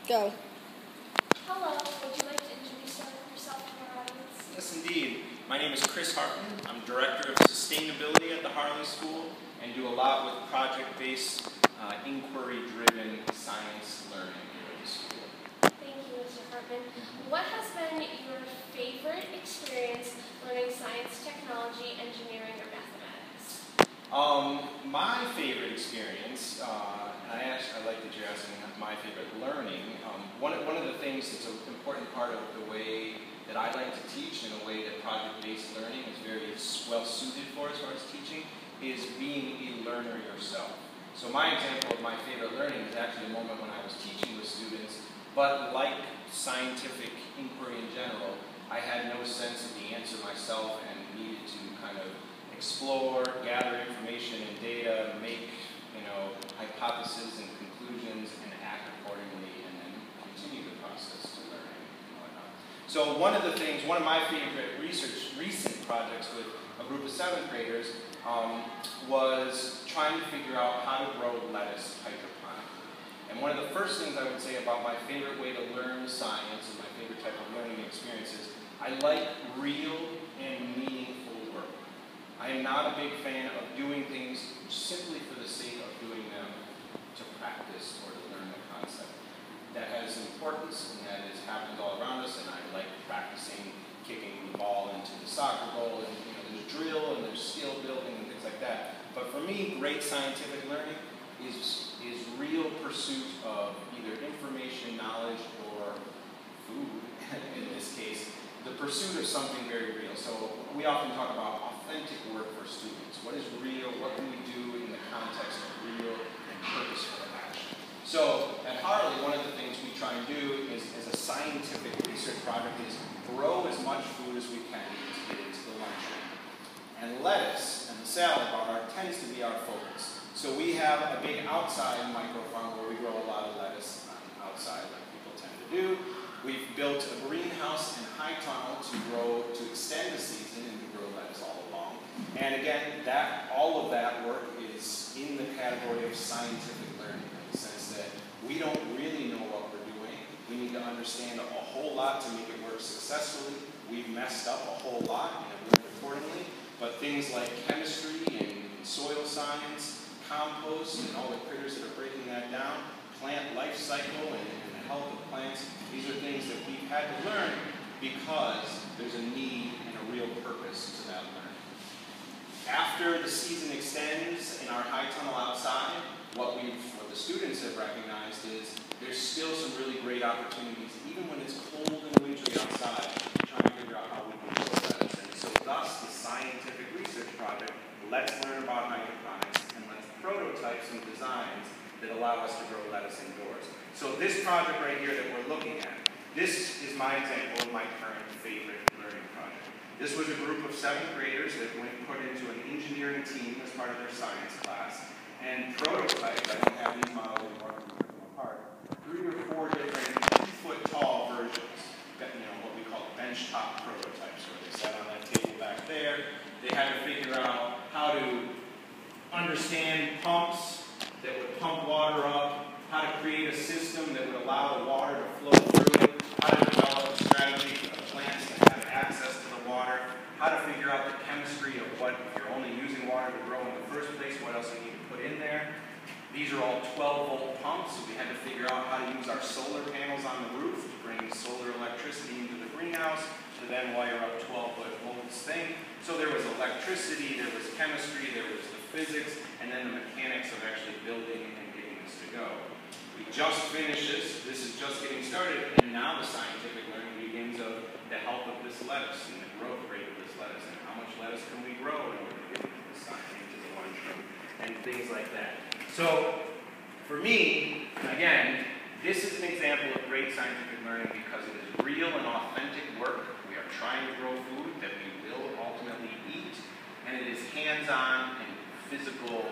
Go. Hello, would you like to introduce yourself to our audience? Yes, indeed. My name is Hartman. I'm Director of Sustainability at the Harley School and do a lot with project-based, inquiry-driven science learning here at the school. Thank you, Mr. Hartman. What has been your favorite experience learning science, technology, engineering, or mathematics? My favorite experience, and I like that you're asking my favorite learning. One of the things that's an important part of the way that I like to teach, and a way that project-based learning is very well suited for as far as teaching, is being a learner yourself. So my example of my favorite learning is actually a moment when I was teaching with students, but like scientific inquiry in general, I had no sense of the answer myself and needed to kind of explore, gather information and data, make hypotheses and conclusions, and act accordingly, and then continue the process to learning and whatnot. So one of my favorite recent projects with a group of 7th graders was trying to figure out how to grow lettuce hydroponically. And one of the first things I would say about my favorite way to learn science and my favorite type of learning experiences, I like real and meaningful work. I am not a big fan of doing things simply for the sake of doing them to practice or to learn the concept. That has importance, and that happens all around us, and I like practicing kicking the ball into the soccer goal, and there's drill and there's skill building and things like that. But for me, great scientific learning is real pursuit of either information, knowledge, or food, in this case, the pursuit of something very real. So we often talk about authentic work for students. What is real? What can we do in the context of real and purposeful action? So at Harley, one of the things we try and do is, as a scientific research project, is grow as much food as we can to get into the lunchroom. And lettuce and the salad bar tends to be our focus. So we have a big outside micro farm where we grow a lot of lettuce outside, like people tend to do. We've built a greenhouse and high tunnel to extend the season and to grow lettuce all along. And again, all of that work is in the category of scientific learning, in the sense that we don't really know what we're doing. We need to understand a whole lot to make it work successfully. We've messed up a whole lot and have learned accordingly. But things like chemistry and soil science, compost, and all the critters that are breaking that down, plant life cycle and the health of plants, these are things that we've had to learn because there's a need and a real purpose to that learning. After the season extends in our high tunnel outside, what the students have recognized is there's still some really great opportunities, even when it's cold and wintry outside, trying to figure out how we can grow lettuce. And so thus, the scientific research project, let's learn about hydroponics and let's prototype some designs that allow us to grow lettuce indoors. So this project right here that we're looking at, this is my example of my current favorite learning project. This was a group of 7th graders that went put into an engineering team as part of their science class and prototyped, I don't have these models apart, 3 or 4 different 2-foot-tall versions, what we call benchtop prototypes, where they sat on that table back there. They had to figure out how to understand pumps that would pump water up, how to create a system that would allow the water to flow through it, how to develop a strategy for the plants to have access to the water, how to figure out the chemistry of what, if you're only using water to grow in the first place, what else you need to put in there. These are all 12-volt pumps, so we had to figure out how to use our solar panels on the roof to bring solar electricity into the greenhouse to then wire up 12-foot volts thing. So there was electricity, there was chemistry, there was the physics, and then the mechanics of actually building and getting this to go. We just finished this is just getting started, and now the scientific learning begins of the health of this lettuce and the growth rate of this lettuce and how much lettuce can we grow in order to get into the lunchroom and things like that. So for me, again, this is an example of great scientific learning because it is real and authentic work. We are trying to grow food that we will ultimately eat, and it is hands-on and physical